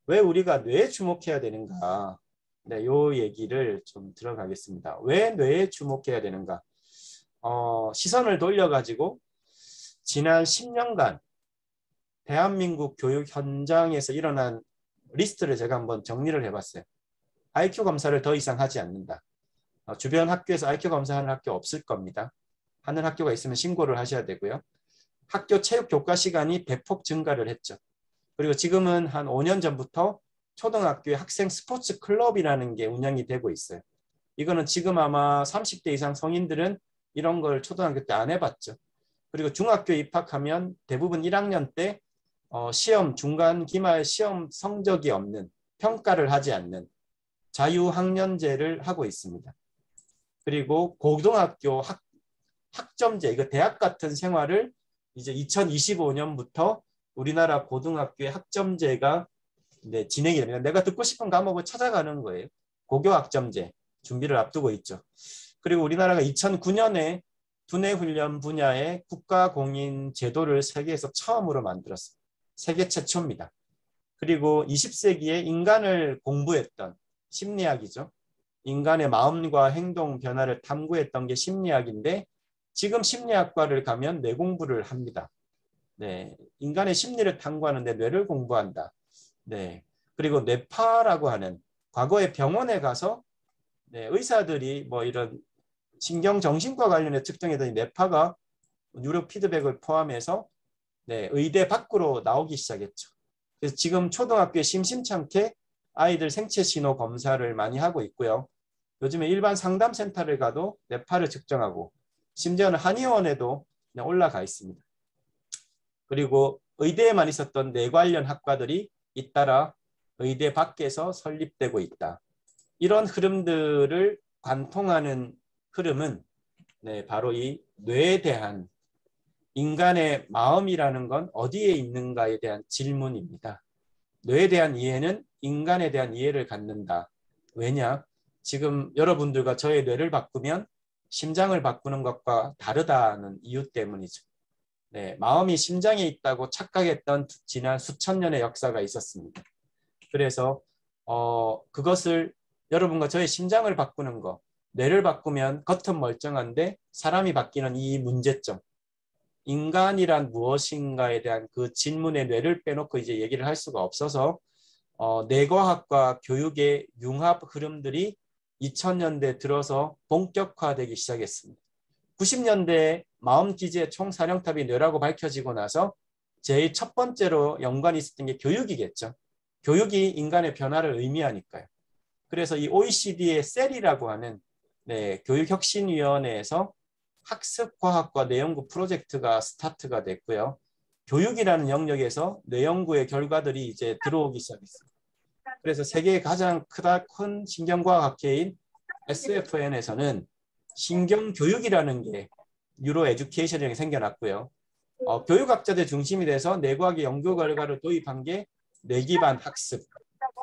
왜 우리가 뇌에 주목해야 되는가? 네, 요 얘기를 좀 들어가겠습니다. 왜 뇌에 주목해야 되는가? 시선을 돌려가지고 지난 10년간 대한민국 교육 현장에서 일어난 리스트를 제가 한번 정리를 해봤어요. IQ 검사를 더 이상 하지 않는다. 주변 학교에서 IQ 검사하는 학교 없을 겁니다. 하는 학교가 있으면 신고를 하셔야 되고요. 학교 체육 교과 시간이 대폭 증가를 했죠. 그리고 지금은 한 5년 전부터 초등학교에 학생 스포츠 클럽이라는 게 운영이 되고 있어요. 이거는 지금 아마 30대 이상 성인들은 이런 걸 초등학교 때 안 해봤죠. 그리고 중학교 입학하면 대부분 1학년 때 시험, 중간, 기말 시험 성적이 없는, 평가를 하지 않는 자유학년제를 하고 있습니다. 그리고 고등학교 학점제, 이거 대학 같은 생활을 이제 2025년부터 우리나라 고등학교의 학점제가 진행이 됩니다. 내가 듣고 싶은 과목을 찾아가는 거예요. 고교 학점제 준비를 앞두고 있죠. 그리고 우리나라가 2009년에 두뇌 훈련 분야의 국가 공인 제도를 세계에서 처음으로 만들었어요. 세계 최초입니다. 그리고 20세기에 인간을 공부했던 심리학이죠. 인간의 마음과 행동 변화를 탐구했던 게 심리학인데 지금 심리학과를 가면 뇌 공부를 합니다. 네, 인간의 심리를 탐구하는데 뇌를 공부한다. 네, 그리고 뇌파라고 하는 과거에 병원에 가서 의사들이 뭐 이런 신경정신과 관련해 측정했더니 뇌파가 뉴로 피드백을 포함해서 의대 밖으로 나오기 시작했죠. 그래서 지금 초등학교에 심심찮게 아이들 생체 신호 검사를 많이 하고 있고요. 요즘에 일반 상담센터를 가도 뇌파를 측정하고 심지어는 한의원에도 올라가 있습니다. 그리고 의대에만 있었던 뇌 관련 학과들이 잇따라 의대 밖에서 설립되고 있다. 이런 흐름들을 관통하는 흐름은 바로 이 뇌에 대한 인간의 마음이라는 건 어디에 있는가에 대한 질문입니다. 뇌에 대한 이해는 인간에 대한 이해를 갖는다. 왜냐? 지금 여러분들과 저의 뇌를 바꾸면 심장을 바꾸는 것과 다르다는 이유 때문이죠. 마음이 심장에 있다고 착각했던 지난 수천 년의 역사가 있었습니다. 그래서 그것을 여러분과 저의 심장을 바꾸는 거, 뇌를 바꾸면 겉은 멀쩡한데 사람이 바뀌는 이 문제점, 인간이란 무엇인가에 대한 그 질문의 뇌를 빼놓고 이제 얘기를 할 수가 없어서 뇌과학과 교육의 융합 흐름들이 2000년대 들어서 본격화되기 시작했습니다. 90년대 마음기지의 총사령탑이 뇌라고 밝혀지고 나서 제일 첫 번째로 연관이 있었던 게 교육이겠죠. 교육이 인간의 변화를 의미하니까요. 그래서 이 OECD의 셀이라고 하는 교육혁신위원회에서 학습과학과 뇌연구 프로젝트가 스타트가 됐고요. 교육이라는 영역에서 뇌연구의 결과들이 이제 들어오기 시작했습니다. 그래서 세계의 가장 큰 신경과학학회인 SFN에서는 신경교육이라는 게 뉴로 에듀케이션이 생겨났고요. 교육학자들 중심이 돼서 뇌과학의 연구 결과를 도입한 게 뇌기반 학습,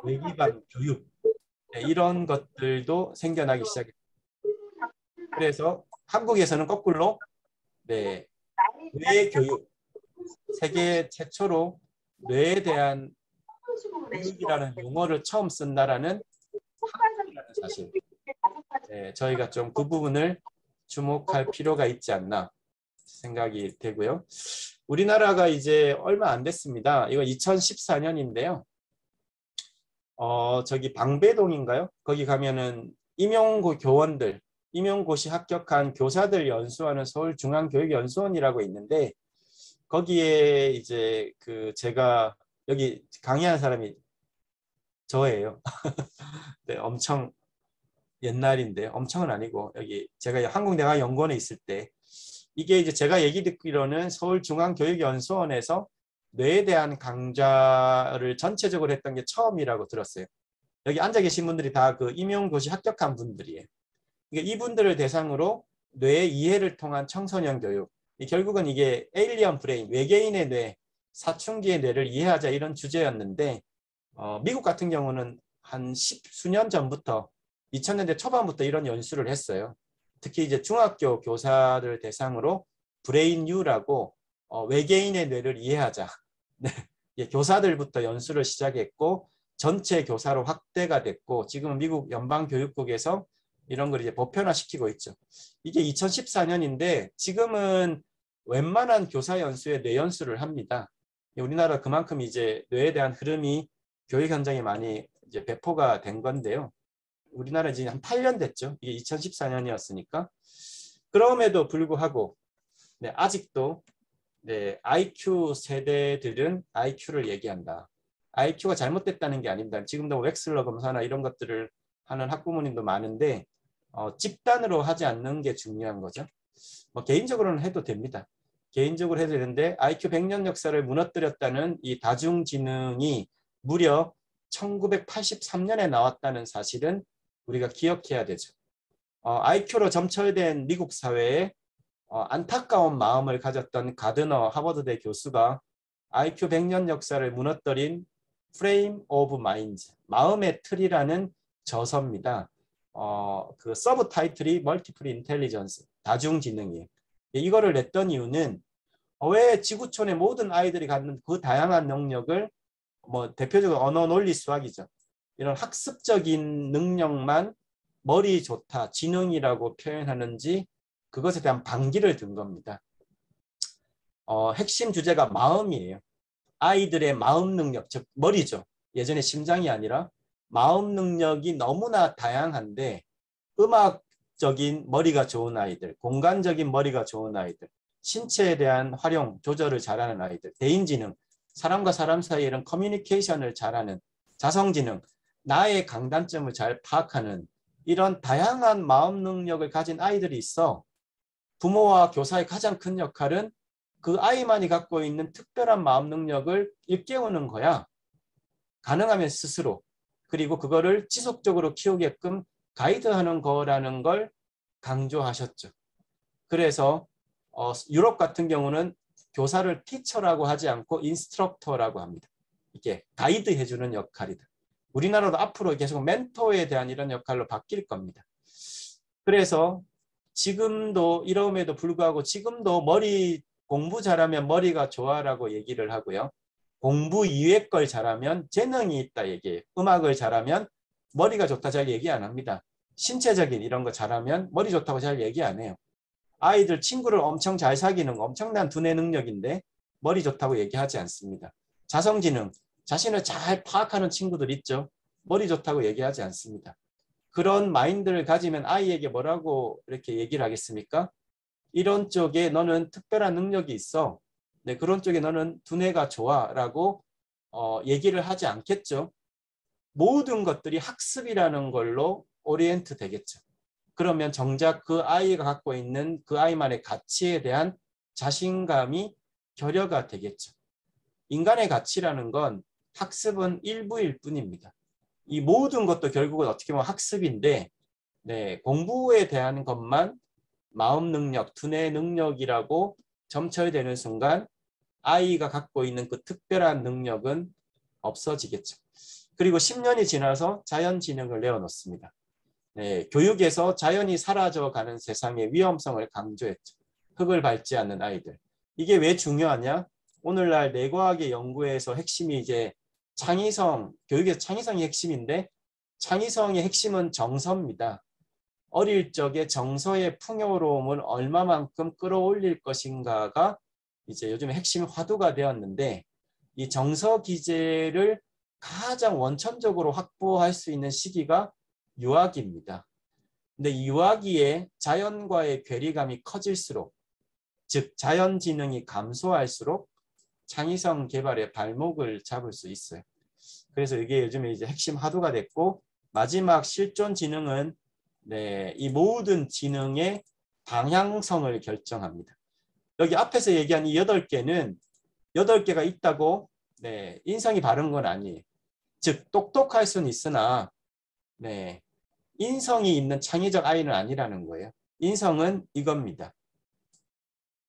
뇌기반 교육 이런 것들도 생겨나기 시작했습니다. 그래서 한국에서는 거꾸로 뇌교육, 세계 최초로 뇌에 대한 교육이라는 용어를 처음 쓴다라는 사실. 저희가 좀 그 부분을 주목할 필요가 있지 않나 생각이 되고요. 우리나라가 이제 얼마 안 됐습니다. 이거 2014년인데요. 저기 방배동인가요? 거기 가면은 임용고 교원들, 임용고시 합격한 교사들 연수하는 서울중앙교육연수원이라고 있는데 거기에 이제 제가 여기 강의한 사람이 저예요. 네, 엄청 옛날인데 엄청은 아니고 여기 제가 한국대학연구원에 있을 때 이게 이제 제가 얘기 듣기로는 서울중앙교육연수원에서 뇌에 대한 강좌를 전체적으로 했던 게 처음이라고 들었어요. 여기 앉아 계신 분들이 다 그 임용고시 합격한 분들이에요. 그러니까 이분들을 대상으로 뇌 이해를 통한 청소년 교육. 결국은 이게 에일리언 브레인, 외계인의 뇌, 사춘기의 뇌를 이해하자 이런 주제였는데 미국 같은 경우는 한 수년 전부터 2000년대 초반부터 이런 연수를 했어요. 특히 이제 중학교 교사들 대상으로 브레인 U라고 외계인의 뇌를 이해하자. 네. 교사들부터 연수를 시작했고 전체 교사로 확대가 됐고 지금은 미국 연방교육국에서 이런 걸 이제 보편화시키고 있죠. 이게 2014년인데 지금은 웬만한 교사 연수에 뇌 연수를 합니다. 우리나라 그만큼 이제 뇌에 대한 흐름이 교육 현장에 많이 이제 배포가 된 건데요. 우리나라 이제 한 8년 됐죠. 이게 2014년이었으니까. 그럼에도 불구하고 네, 아직도 네, IQ 세대들은 IQ를 얘기한다. IQ가 잘못됐다는 게 아닙니다. 지금도 웩슬러 검사나 이런 것들을 하는 학부모님도 많은데 집단으로 하지 않는 게 중요한 거죠. 뭐 개인적으로는 해도 됩니다. 개인적으로 해도 되는데 IQ 100년 역사를 무너뜨렸다는 이 다중지능이 무려 1983년에 나왔다는 사실은 우리가 기억해야 되죠. IQ로 점철된 미국 사회에 안타까운 마음을 가졌던 가드너 하버드대 교수가 IQ 100년 역사를 무너뜨린 Frame of Mind, 마음의 틀이라는 저서입니다. 그 서브 타이틀이 Multiple Intelligence, 다중지능이에요. 이거를 냈던 이유는 왜 지구촌의 모든 아이들이 갖는 그 다양한 능력을 뭐 대표적으로 언어 논리 수학이죠. 이런 학습적인 능력만 머리 좋다, 지능이라고 표현하는지 그것에 대한 반기를 든 겁니다. 핵심 주제가 마음이에요. 아이들의 마음 능력, 즉 머리죠. 예전에 심장이 아니라 마음 능력이 너무나 다양한데 음악적인 머리가 좋은 아이들, 공간적인 머리가 좋은 아이들, 신체에 대한 활용, 조절을 잘하는 아이들, 대인지능, 사람과 사람 사이에 이런 커뮤니케이션을 잘하는 자성지능, 나의 강단점을 잘 파악하는 이런 다양한 마음 능력을 가진 아이들이 있어. 부모와 교사의 가장 큰 역할은 그 아이만이 갖고 있는 특별한 마음 능력을 일깨우는 거야. 가능하면 스스로. 그리고 그거를 지속적으로 키우게끔 가이드하는 거라는 걸 강조하셨죠. 그래서 유럽 같은 경우는 교사를 티처라고 하지 않고 인스트럭터라고 합니다. 이게 가이드 해주는 역할이다. 우리나라도 앞으로 계속 멘토에 대한 이런 역할로 바뀔 겁니다. 그래서 지금도 이럼에도 불구하고 지금도 머리 공부 잘하면 머리가 좋아라고 얘기를 하고요. 공부 이외의 걸 잘하면 재능이 있다 얘기해요. 음악을 잘하면 머리가 좋다 잘 얘기 안 합니다. 신체적인 이런 거 잘하면 머리 좋다고 잘 얘기 안 해요. 아이들 친구를 엄청 잘 사귀는 거 엄청난 두뇌 능력인데 머리 좋다고 얘기하지 않습니다. 자성지능, 자신을 잘 파악하는 친구들 있죠. 머리 좋다고 얘기하지 않습니다. 그런 마인드를 가지면 아이에게 뭐라고 이렇게 얘기를 하겠습니까? 이런 쪽에 너는 특별한 능력이 있어. 네, 그런 쪽에 너는 두뇌가 좋아 라고 얘기를 하지 않겠죠. 모든 것들이 학습이라는 걸로 오리엔트 되겠죠. 그러면 정작 그 아이가 갖고 있는 그 아이만의 가치에 대한 자신감이 결여가 되겠죠. 인간의 가치라는 건 학습은 일부일 뿐입니다. 이 모든 것도 결국은 어떻게 보면 학습인데 네, 공부에 대한 것만 마음 능력, 두뇌 능력이라고 점철되는 순간 아이가 갖고 있는 그 특별한 능력은 없어지겠죠. 그리고 10년이 지나서 자연지능을 내어놓습니다. 네, 교육에서 자연이 사라져가는 세상의 위험성을 강조했죠. 흙을 밟지 않는 아이들. 이게 왜 중요하냐? 오늘날 뇌과학의 연구에서 핵심이 이제 창의성, 교육에서 창의성이 핵심인데 창의성의 핵심은 정서입니다. 어릴 적에 정서의 풍요로움을 얼마만큼 끌어올릴 것인가가 이제 요즘에 핵심 화두가 되었는데 이 정서 기제를 가장 원천적으로 확보할 수 있는 시기가 유아기입니다. 근데 이 유아기에 자연과의 괴리감이 커질수록 즉 자연지능이 감소할수록 창의성 개발의 발목을 잡을 수 있어요. 그래서 이게 요즘에 이제 핵심 화두가 됐고 마지막 실존 지능은 네, 이 모든 지능의 방향성을 결정합니다. 여기 앞에서 얘기한 이 8개는 8개가 있다고 네, 인성이 바른 건 아니에요. 즉 똑똑할 수는 있으나 네, 인성이 있는 창의적 아이는 아니라는 거예요. 인성은 이겁니다.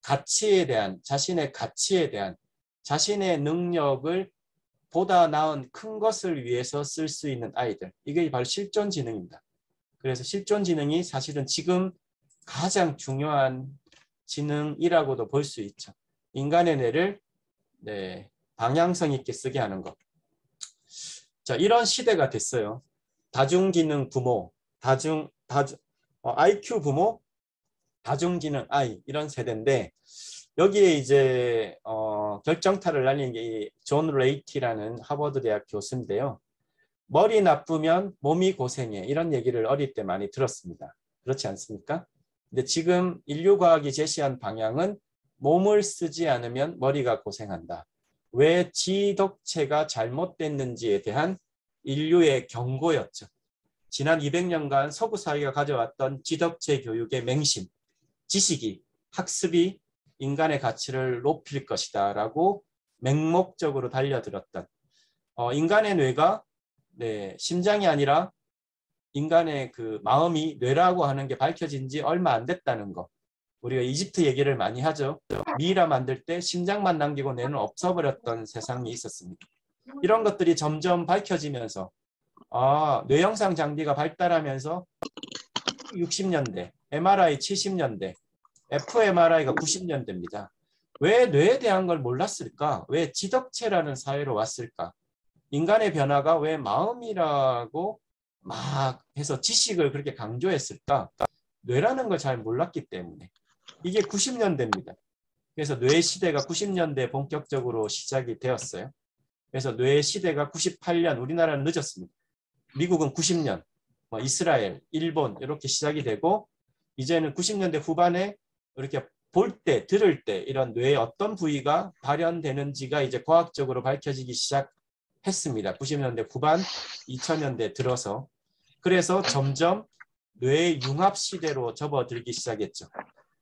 가치에 대한 자신의 가치에 대한 자신의 능력을 보다 나은 큰 것을 위해서 쓸 수 있는 아이들. 이게 바로 실존 지능입니다. 그래서 실존 지능이 사실은 지금 가장 중요한 지능이라고도 볼 수 있죠. 인간의 뇌를 네, 방향성 있게 쓰게 하는 것. 자, 이런 시대가 됐어요. 다중기능 부모, IQ 부모, 다중기능 I 이런 세대인데 여기에 이제 결정타를 날린 게 존 레이티라는 하버드 대학 교수인데요. 머리 나쁘면 몸이 고생해 이런 얘기를 어릴 때 많이 들었습니다. 그렇지 않습니까? 근데 지금 인류과학이 제시한 방향은 몸을 쓰지 않으면 머리가 고생한다. 왜 지덕체가 잘못됐는지에 대한 인류의 경고였죠. 지난 200년간 서구 사회가 가져왔던 지덕체 교육의 맹심, 지식이, 학습이 인간의 가치를 높일 것이다 라고 맹목적으로 달려들었던 인간의 뇌가 심장이 아니라 인간의 그 마음이 뇌라고 하는 게 밝혀진 지 얼마 안 됐다는 거. 우리가 이집트 얘기를 많이 하죠. 미이라 만들 때 심장만 남기고 뇌는 없어버렸던 세상이 있었습니다. 이런 것들이 점점 밝혀지면서 뇌영상 장비가 발달하면서 60년대, MRI 70년대, fMRI가 90년대입니다. 왜 뇌에 대한 걸 몰랐을까? 왜 지덕체라는 사회로 왔을까? 인간의 변화가 왜 마음이라고 막 해서 지식을 그렇게 강조했을까? 뇌라는 걸 잘 몰랐기 때문에. 이게 90년대입니다. 그래서 뇌 시대가 90년대에 본격적으로 시작이 되었어요. 그래서 뇌 시대가 98년, 우리나라는 늦었습니다. 미국은 90년, 이스라엘, 일본 이렇게 시작이 되고 이제는 90년대 후반에 이렇게 볼 때, 들을 때 이런 뇌의 어떤 부위가 발현되는지가 이제 과학적으로 밝혀지기 시작했습니다. 90년대 후반, 2000년대 들어서. 그래서 점점 뇌의 융합 시대로 접어들기 시작했죠.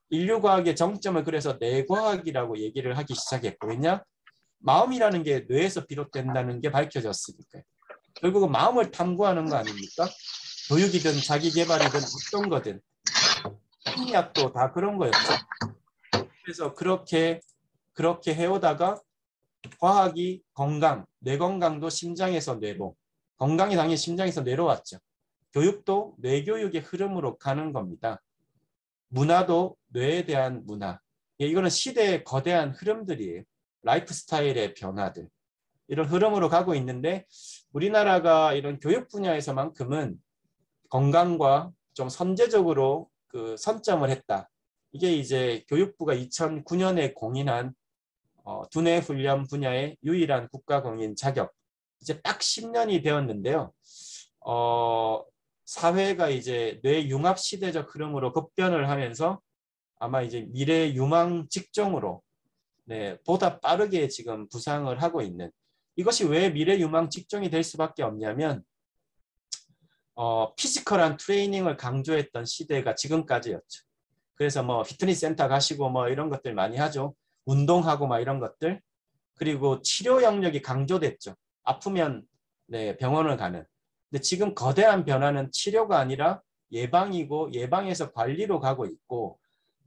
인류과학의 정점을 그래서 뇌과학이라고 얘기를 하기 시작했고, 왜냐? 마음이라는 게 뇌에서 비롯된다는 게 밝혀졌으니까요. 결국은 마음을 탐구하는 거 아닙니까? 교육이든 자기개발이든 어떤 거든. 심리학도 다 그런 거였죠. 그래서 그렇게 해오다가 과학이 건강, 뇌 건강도 심장에서 뇌로, 건강이 당연히 심장에서 뇌로 왔죠. 교육도 뇌교육의 흐름으로 가는 겁니다. 문화도 뇌에 대한 문화. 이거는 시대의 거대한 흐름들이에요. 라이프 스타일의 변화들. 이런 흐름으로 가고 있는데 우리나라가 이런 교육 분야에서만큼은 건강과 좀 선제적으로 그 선점을 했다. 이게 이제 교육부가 2009년에 공인한 두뇌 훈련 분야의 유일한 국가공인 자격. 이제 딱 10년이 되었는데요. 사회가 이제 뇌 융합 시대적 흐름으로 급변을 하면서 아마 이제 미래 유망 직종으로 보다 빠르게 지금 부상을 하고 있는, 이것이 왜 미래 유망 직종이 될 수밖에 없냐면 피지컬한 트레이닝을 강조했던 시대가 지금까지였죠. 그래서 뭐 피트니스 센터 가시고 뭐 이런 것들 많이 하죠. 운동하고 막 이런 것들. 그리고 치료 영역이 강조됐죠. 아프면 병원을 가는. 근데 지금 거대한 변화는 치료가 아니라 예방이고 예방에서 관리로 가고 있고,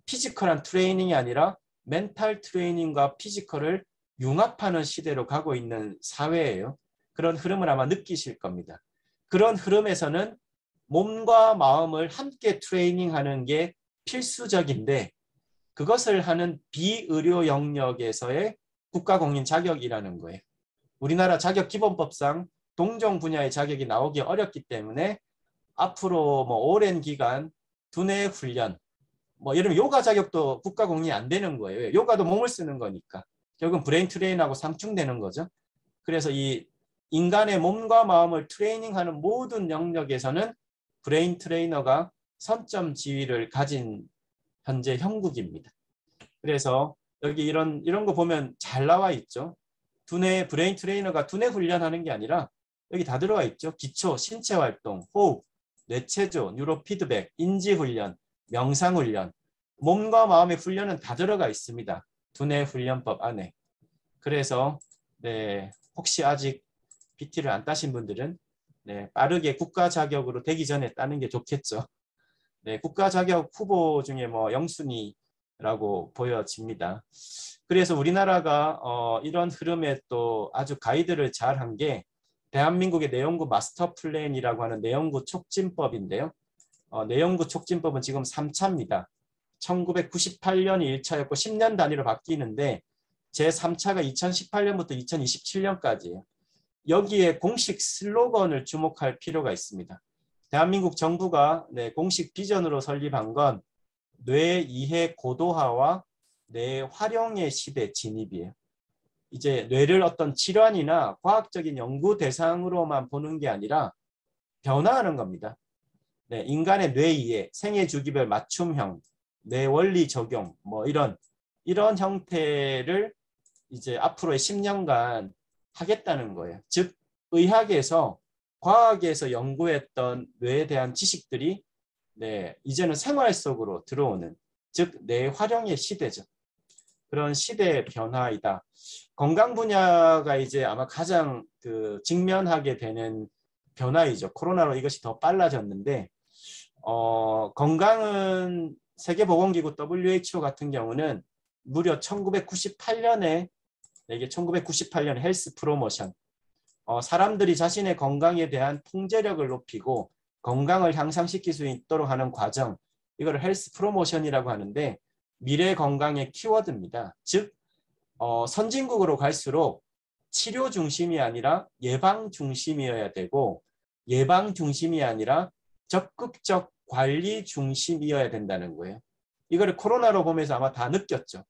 피지컬한 트레이닝이 아니라 멘탈 트레이닝과 피지컬을 융합하는 시대로 가고 있는 사회예요. 그런 흐름을 아마 느끼실 겁니다. 그런 흐름에서는 몸과 마음을 함께 트레이닝하는 게 필수적인데 그것을 하는 비의료 영역에서의 국가공인 자격이라는 거예요. 우리나라 자격기본법상 동종 분야의 자격이 나오기 어렵기 때문에 앞으로 뭐 오랜 기간 두뇌 훈련, 뭐 예를 들면 요가 자격도 국가공인이 안 되는 거예요. 요가도 몸을 쓰는 거니까. 결국은 브레인 트레인하고 상충되는 거죠. 그래서 이 인간의 몸과 마음을 트레이닝하는 모든 영역에서는 브레인 트레이너가 선점 지위를 가진 현재 형국입니다. 그래서 여기 이런 거 보면 잘 나와 있죠. 두뇌 브레인 트레이너가 두뇌 훈련하는 게 아니라 여기 다 들어가 있죠. 기초, 신체 활동, 호흡, 뇌체조, 뉴로 피드백, 인지 훈련, 명상 훈련, 몸과 마음의 훈련은 다 들어가 있습니다. 두뇌 훈련법 안에. 그래서 혹시 아직 PT를 안 따신 분들은 빠르게 국가 자격으로 되기 전에 따는 게 좋겠죠. 국가 자격 후보 중에 뭐 영순위라고 보여집니다. 그래서 우리나라가 이런 흐름에 또 아주 가이드를 잘 한 게 대한민국의 내연구 마스터 플랜이라고 하는 내연구 촉진법인데요. 내연구 촉진법은 지금 3차입니다. 1998년이 1차였고 10년 단위로 바뀌는데 제 3차가 2018년부터 2027년까지예요. 여기에 공식 슬로건을 주목할 필요가 있습니다. 대한민국 정부가 공식 비전으로 설립한 건 뇌 이해 고도화와 뇌 활용의 시대 진입이에요. 이제 뇌를 어떤 질환이나 과학적인 연구 대상으로만 보는 게 아니라 변화하는 겁니다. 인간의 뇌 이해, 생애 주기별 맞춤형, 뇌 원리 적용, 뭐 이런 형태를 이제 앞으로의 10년간 하겠다는 거예요. 즉 의학에서 과학에서 연구했던 뇌에 대한 지식들이 이제는 생활 속으로 들어오는, 즉 뇌 활용의 시대죠. 그런 시대의 변화이다. 건강 분야가 이제 아마 가장 직면하게 되는 변화이죠. 코로나로 이것이 더 빨라졌는데 건강은 세계보건기구 WHO 같은 경우는 무려 1998년에 이게 1998년 헬스 프로모션, 사람들이 자신의 건강에 대한 통제력을 높이고 건강을 향상시킬 수 있도록 하는 과정, 이거를 헬스 프로모션이라고 하는데 미래 건강의 키워드입니다. 즉 선진국으로 갈수록 치료 중심이 아니라 예방 중심이어야 되고, 예방 중심이 아니라 적극적 관리 중심이어야 된다는 거예요. 이거를 코로나로 보면서 아마 다 느꼈죠.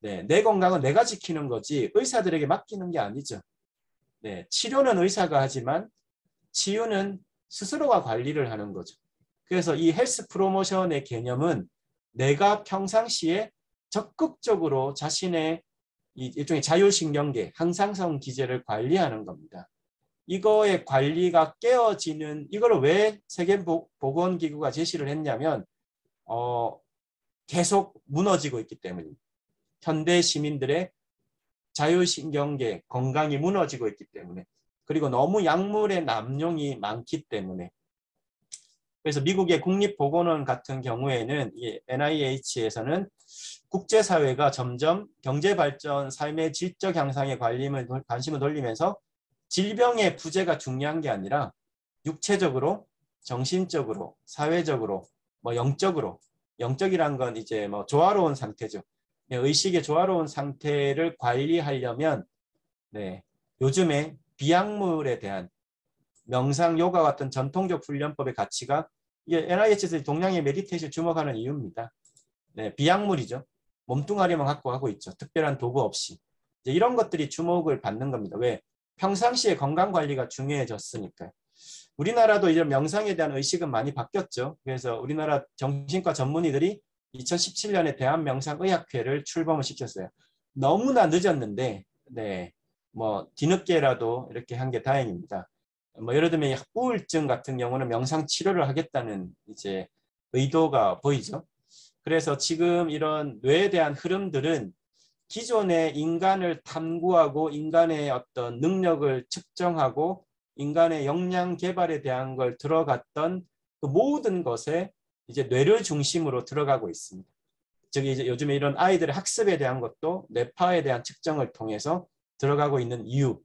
내 건강은 내가 지키는 거지 의사들에게 맡기는 게 아니죠. 치료는 의사가 하지만 치유는 스스로가 관리를 하는 거죠. 그래서 이 헬스 프로모션의 개념은 내가 평상시에 적극적으로 자신의 일종의 자율신경계, 항상성 기제를 관리하는 겁니다. 이거의 관리가 깨어지는, 이걸 왜 세계보건기구가 제시를 했냐면 계속 무너지고 있기 때문입니다. 현대 시민들의 자율신경계 건강이 무너지고 있기 때문에, 그리고 너무 약물의 남용이 많기 때문에. 그래서 미국의 국립보건원 같은 경우에는 이 NIH에서는 국제사회가 점점 경제발전, 삶의 질적 향상에 관심을 돌리면서 질병의 부재가 중요한 게 아니라 육체적으로, 정신적으로, 사회적으로, 영적으로, 영적이란 건 이제 조화로운 상태죠. 의식의 조화로운 상태를 관리하려면 요즘에 비약물에 대한 명상, 요가 같은 전통적 훈련법의 가치가 NIH에서 동양의 메디테이션을 주목하는 이유입니다. 비약물이죠. 몸뚱아리만 갖고 하고 있죠. 특별한 도구 없이. 이런 것들이 주목을 받는 겁니다. 왜? 평상시에 건강관리가 중요해졌으니까요. 우리나라도 이런 명상에 대한 의식은 많이 바뀌었죠. 그래서 우리나라 정신과 전문의들이 2017년에 대한명상의학회를 출범을 시켰어요. 너무나 늦었는데 뒤늦게라도 이렇게 한 게 다행입니다. 예를 들면 우울증 같은 경우는 명상 치료를 하겠다는 이제 의도가 보이죠. 그래서 지금 이런 뇌에 대한 흐름들은 기존의 인간을 탐구하고 인간의 어떤 능력을 측정하고 인간의 역량 개발에 대한 걸 들어갔던 그 모든 것에 이제 뇌를 중심으로 들어가고 있습니다. 즉 이제 요즘에 이런 아이들의 학습에 대한 것도 뇌파에 대한 측정을 통해서 들어가고 있는 이유,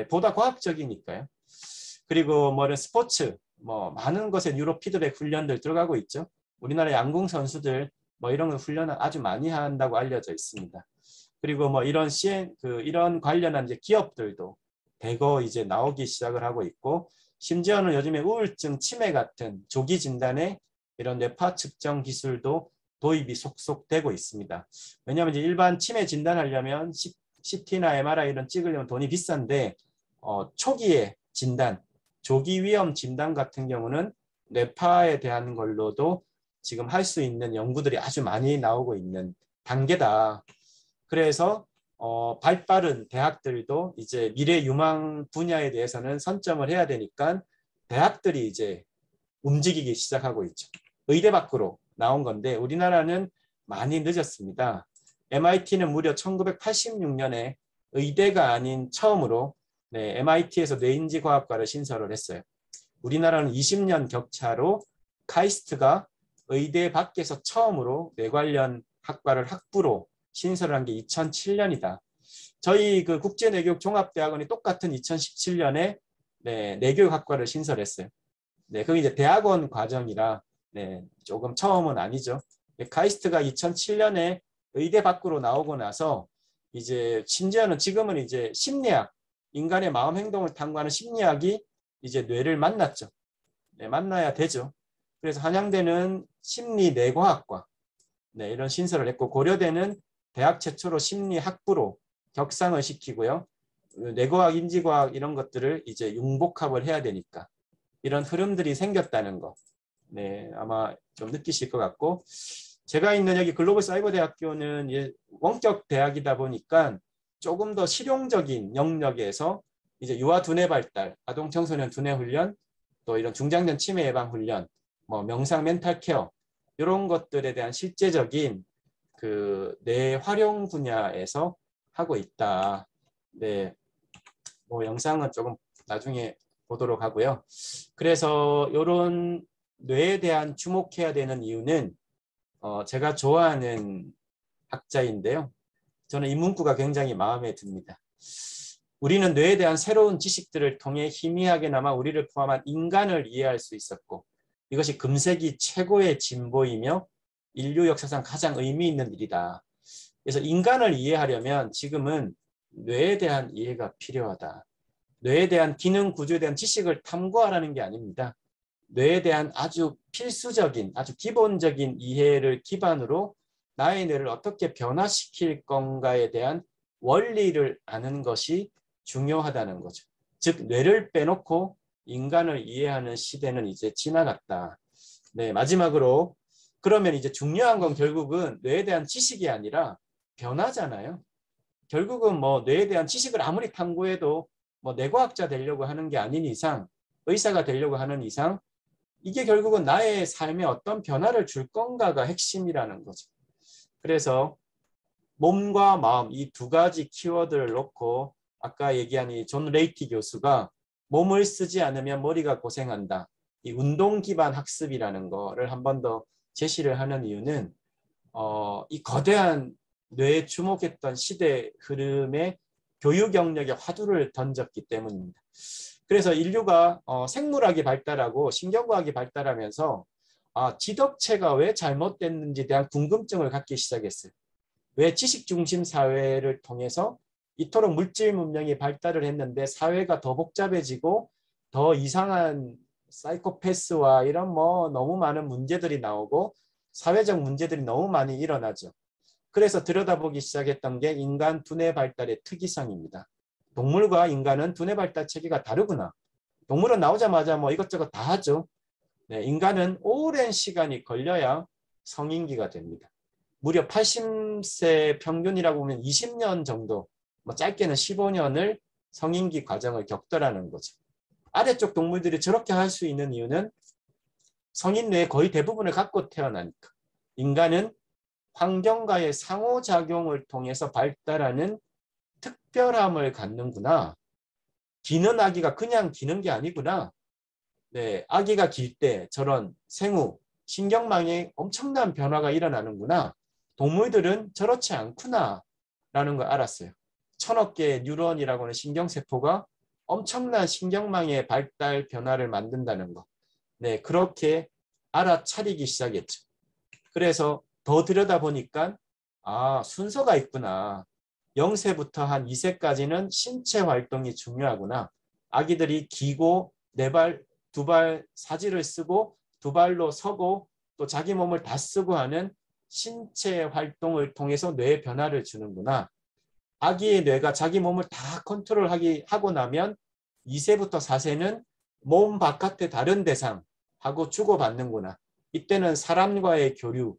보다 과학적이니까요. 그리고 스포츠, 많은 것에 뉴로 피드백 훈련들 들어가고 있죠. 우리나라 양궁 선수들 이런 훈련을 아주 많이 한다고 알려져 있습니다. 그리고 이런 관련한 이제 기업들도 대거 이제 나오기 시작을 하고 있고, 심지어는 요즘에 우울증, 치매 같은 조기 진단에 이런 뇌파 측정 기술도 도입이 속속 되고 있습니다. 왜냐하면 이제 일반 치매 진단하려면 CT나 MRI 이런 찍으려면 돈이 비싼데 초기의 진단, 조기 위험 진단 같은 경우는 뇌파에 대한 걸로도 지금 할 수 있는 연구들이 아주 많이 나오고 있는 단계다. 그래서 발빠른 대학들도 이제 미래 유망 분야에 대해서는 선점을 해야 되니까 대학들이 이제 움직이기 시작하고 있죠. 의대 밖으로 나온 건데 우리나라는 많이 늦었습니다. MIT는 무려 1986년에 의대가 아닌 처음으로 MIT에서 뇌인지과학과를 신설을 했어요. 우리나라는 20년 격차로 카이스트가 의대 밖에서 처음으로 뇌 관련 학과를 학부로 신설한 게 2007년이다. 저희 그 국제뇌교육종합대학원이 똑같은 2017년에 뇌교육학과를 신설했어요. 그게 이제 대학원 과정이라 조금 처음은 아니죠. 카이스트가 2007년에 의대 밖으로 나오고 나서 이제 심지어는 지금은 이제 심리학, 인간의 마음 행동을 탐구하는 심리학이 이제 뇌를 만났죠. 네, 만나야 되죠. 그래서 한양대는 심리뇌과학과 네, 이런 신설을 했고 고려대는 대학 최초로 심리학부로 격상을 시키고요. 뇌과학, 인지과학 이런 것들을 이제 융복합을 해야 되니까 이런 흐름들이 생겼다는 거. 네, 아마 좀 느끼실 것 같고 제가 있는 여기 글로벌 사이버 대학교는 원격 대학이다 보니까 조금 더 실용적인 영역에서 이제 유아 두뇌 발달, 아동 청소년 두뇌 훈련, 또 이런 중장년 치매 예방 훈련, 뭐 명상 멘탈 케어 이런 것들에 대한 실제적인 그 뇌 활용 분야에서 하고 있다. 네, 뭐 영상은 조금 나중에 보도록 하고요. 그래서 이런 뇌에 대한 주목해야 되는 이유는 제가 좋아하는 학자인데요. 저는 이 문구가 굉장히 마음에 듭니다. 우리는 뇌에 대한 새로운 지식들을 통해 희미하게나마 우리를 포함한 인간을 이해할 수 있었고 이것이 금세기 최고의 진보이며 인류 역사상 가장 의미 있는 일이다. 그래서 인간을 이해하려면 지금은 뇌에 대한 이해가 필요하다. 뇌에 대한 기능 구조에 대한 지식을 탐구하라는 게 아닙니다. 뇌에 대한 아주 필수적인, 아주 기본적인 이해를 기반으로 나의 뇌를 어떻게 변화시킬 건가에 대한 원리를 아는 것이 중요하다는 거죠. 즉 뇌를 빼놓고 인간을 이해하는 시대는 이제 지나갔다. 네, 마지막으로 그러면 이제 중요한 건 결국은 뇌에 대한 지식이 아니라 변화잖아요. 결국은 뭐 뇌에 대한 지식을 아무리 탐구해도 뭐 뇌과학자 되려고 하는 게 아닌 이상, 의사가 되려고 하는 이상 이게 결국은 나의 삶에 어떤 변화를 줄 건가가 핵심이라는 거죠. 그래서 몸과 마음 이 두 가지 키워드를 놓고 아까 얘기한 이 존 레이티 교수가 몸을 쓰지 않으면 머리가 고생한다. 이 운동 기반 학습이라는 거를 한 번 더 제시를 하는 이유는 이 거대한 뇌에 주목했던 시대 흐름에 교육 영역에 화두를 던졌기 때문입니다. 그래서 인류가 생물학이 발달하고 신경과학이 발달하면서 지덕체가 왜 잘못됐는지에 대한 궁금증을 갖기 시작했어요. 왜 지식 중심 사회를 통해서 이토록 물질 문명이 발달을 했는데 사회가 더 복잡해지고 더 이상한 사이코패스와 이런 뭐 너무 많은 문제들이 나오고 사회적 문제들이 너무 많이 일어나죠. 그래서 들여다보기 시작했던 게 인간 두뇌 발달의 특이성입니다. 동물과 인간은 두뇌 발달 체계가 다르구나. 동물은 나오자마자 뭐 이것저것 다 하죠. 네, 인간은 오랜 시간이 걸려야 성인기가 됩니다. 무려 80세 평균이라고 보면 20년 정도, 뭐 짧게는 15년을 성인기 과정을 겪더라는 거죠. 아래쪽 동물들이 저렇게 할 수 있는 이유는 성인 뇌의 거의 대부분을 갖고 태어나니까. 인간은 환경과의 상호작용을 통해서 발달하는 특별함을 갖는구나. 기는 아기가 그냥 기는 게 아니구나. 네, 아기가 길 때 저런 생후, 신경망에 엄청난 변화가 일어나는구나. 동물들은 저렇지 않구나 라는 걸 알았어요. 1000억 개의 뉴런이라고 하는 신경세포가 엄청난 신경망의 발달 변화를 만든다는 거. 네, 그렇게 알아차리기 시작했죠. 그래서 더 들여다보니까 순서가 있구나. 0세부터 한 2세까지는 신체 활동이 중요하구나. 아기들이 기고 네 발, 두 발 사지를 쓰고 두 발로 서고 또 자기 몸을 다 쓰고 하는 신체 활동을 통해서 뇌에 변화를 주는구나. 아기의 뇌가 자기 몸을 다 컨트롤하고 나면 2세부터 4세는 몸 바깥의 다른 대상하고 주고받는구나. 이때는 사람과의 교류,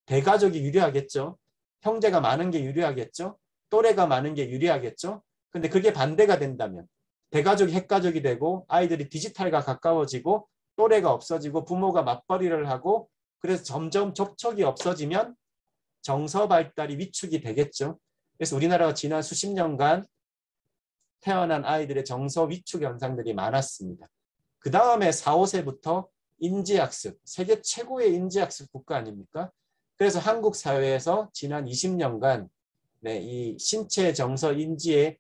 대가족이 유리하겠죠. 형제가 많은 게 유리하겠죠. 또래가 많은 게 유리하겠죠. 근데 그게 반대가 된다면 대가족이 핵가족이 되고 아이들이 디지털과 가까워지고 또래가 없어지고 부모가 맞벌이를 하고 그래서 점점 접촉이 없어지면 정서 발달이 위축이 되겠죠. 그래서 우리나라가 지난 수십 년간 태어난 아이들의 정서 위축 현상들이 많았습니다. 그 다음에 4, 5세부터 인지학습, 세계 최고의 인지학습 국가 아닙니까? 그래서 한국 사회에서 지난 20년간 이 신체, 정서, 인지의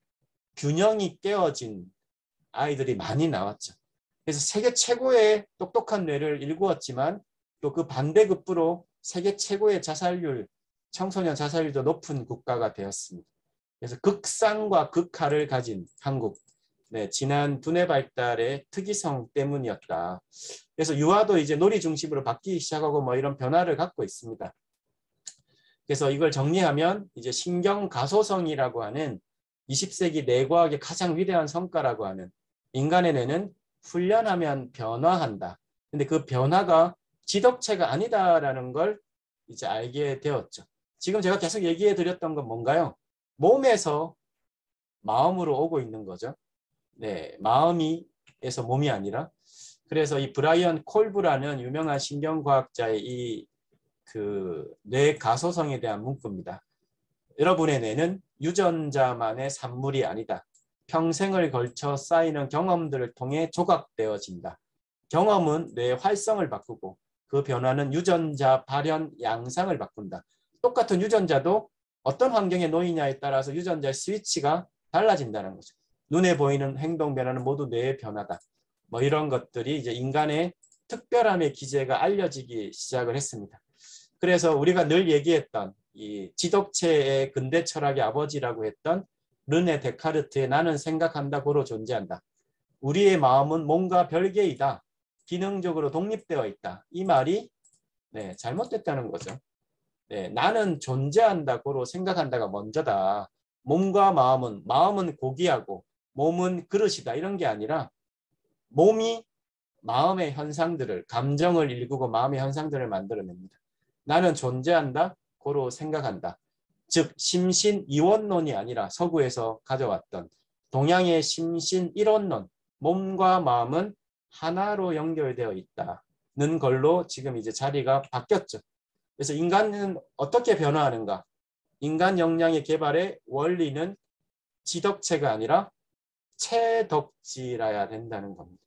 균형이 깨어진 아이들이 많이 나왔죠. 그래서 세계 최고의 똑똑한 뇌를 일구었지만 또 그 반대급부로 세계 최고의 자살률, 청소년 자살률도 높은 국가가 되었습니다. 그래서 극상과 극하를 가진 한국. 네, 지난 두뇌 발달의 특이성 때문이었다. 그래서 유아도 이제 놀이 중심으로 바뀌기 시작하고 뭐 이런 변화를 갖고 있습니다. 그래서 이걸 정리하면 이제 신경 가소성이라고 하는 20세기 뇌과학의 가장 위대한 성과라고 하는 인간의 뇌는 훈련하면 변화한다. 근데 그 변화가 지덕체가 아니다라는 걸 이제 알게 되었죠. 지금 제가 계속 얘기해 드렸던 건 뭔가요? 몸에서 마음으로 오고 있는 거죠. 네, 마음이에서 몸이 아니라. 그래서 이 브라이언 콜브라는 유명한 신경과학자의 이 뇌 가소성에 대한 문구입니다. 여러분의 뇌는 유전자만의 산물이 아니다. 평생을 걸쳐 쌓이는 경험들을 통해 조각되어진다. 경험은 뇌의 활성을 바꾸고 그 변화는 유전자 발현 양상을 바꾼다. 똑같은 유전자도 어떤 환경에 놓이냐에 따라서 유전자의 스위치가 달라진다는 거죠. 눈에 보이는 행동 변화는 모두 뇌의 변화다. 뭐 이런 것들이 이제 인간의 특별함의 기제가 알려지기 시작을 했습니다. 그래서 우리가 늘 얘기했던 이 지덕체의 근대 철학의 아버지라고 했던 르네 데카르트의 나는 생각한다 고로 존재한다. 우리의 마음은 몸과 별개이다. 기능적으로 독립되어 있다. 이 말이 네, 잘못됐다는 거죠. 네, 나는 존재한다 고로 생각한다가 먼저다. 몸과 마음은 고기하고 몸은 그릇이다. 이런 게 아니라 몸이 마음의 현상들을 감정을 일구고 마음의 현상들을 만들어냅니다. 나는 존재한다. 고로 생각한다. 즉 심신이원론이 아니라 서구에서 가져왔던 동양의 심신일원론, 몸과 마음은 하나로 연결되어 있다는 걸로 지금 이제 자리가 바뀌었죠. 그래서 인간은 어떻게 변화하는가? 인간 역량의 개발의 원리는 지덕체가 아니라 체덕지라야 된다는 겁니다.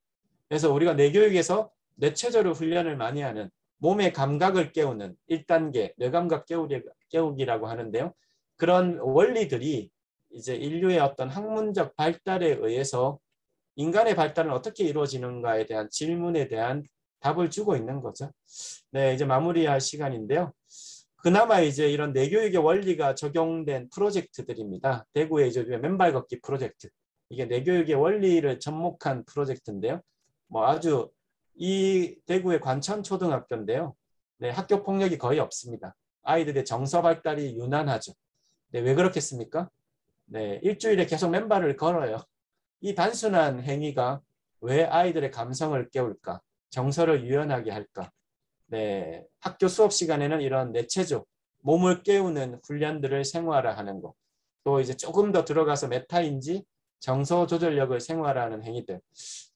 그래서 우리가 뇌교육에서 뇌체조를 훈련을 많이 하는 몸의 감각을 깨우는 1단계 뇌감각 깨우기라고 하는데요. 그런 원리들이 이제 인류의 어떤 학문적 발달에 의해서 인간의 발달은 어떻게 이루어지는가에 대한 질문에 대한 답을 주고 있는 거죠. 네, 이제 마무리할 시간인데요. 그나마 이제 이런 뇌교육의 원리가 적용된 프로젝트들입니다. 대구의 이제 맨발 걷기 프로젝트. 이게 뇌교육의 원리를 접목한 프로젝트인데요. 뭐 아주 이 대구의 관천초등학교인데요. 네, 학교 폭력이 거의 없습니다. 아이들의 정서 발달이 유난하죠. 네, 왜 그렇겠습니까? 네, 일주일에 계속 맨발을 걸어요. 이 단순한 행위가 왜 아이들의 감성을 깨울까? 정서를 유연하게 할까? 네, 학교 수업 시간에는 이런 뇌체조, 몸을 깨우는 훈련들을 생활화하는 것. 또 이제 조금 더 들어가서 메타인지 정서 조절력을 생활화하는 행위들.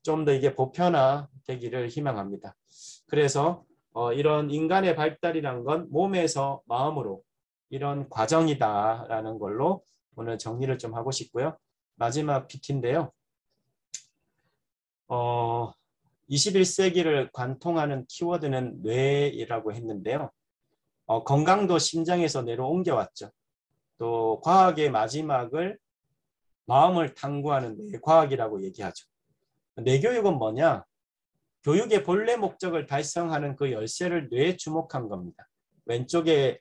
좀 더 이게 보편화되기를 희망합니다. 그래서 이런 인간의 발달이란 건 몸에서 마음으로 이런 과정이다라는 걸로 오늘 정리를 좀 하고 싶고요. 마지막 PT인데요. 21세기를 관통하는 키워드는 뇌이라고 했는데요. 건강도 심장에서 뇌로 옮겨왔죠. 또 과학의 마지막을 마음을 탐구하는 뇌과학이라고 얘기하죠. 뇌교육은 뭐냐? 교육의 본래 목적을 달성하는 그 열쇠를 뇌에 주목한 겁니다. 왼쪽에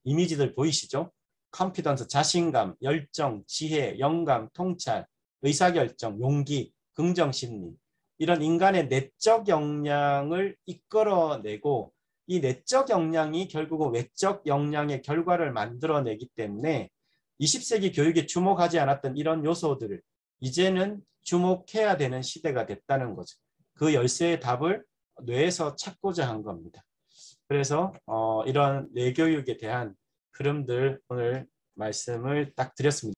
이미지들 보이시죠? 컨피던스, 자신감, 열정, 지혜, 영감, 통찰, 의사결정, 용기, 긍정심리. 이런 인간의 내적 역량을 이끌어내고 이 내적 역량이 결국은 외적 역량의 결과를 만들어내기 때문에 20세기 교육에 주목하지 않았던 이런 요소들을 이제는 주목해야 되는 시대가 됐다는 거죠. 그 열쇠의 답을 뇌에서 찾고자 한 겁니다. 그래서 이런 뇌교육에 대한 흐름들 오늘 말씀을 딱 드렸습니다.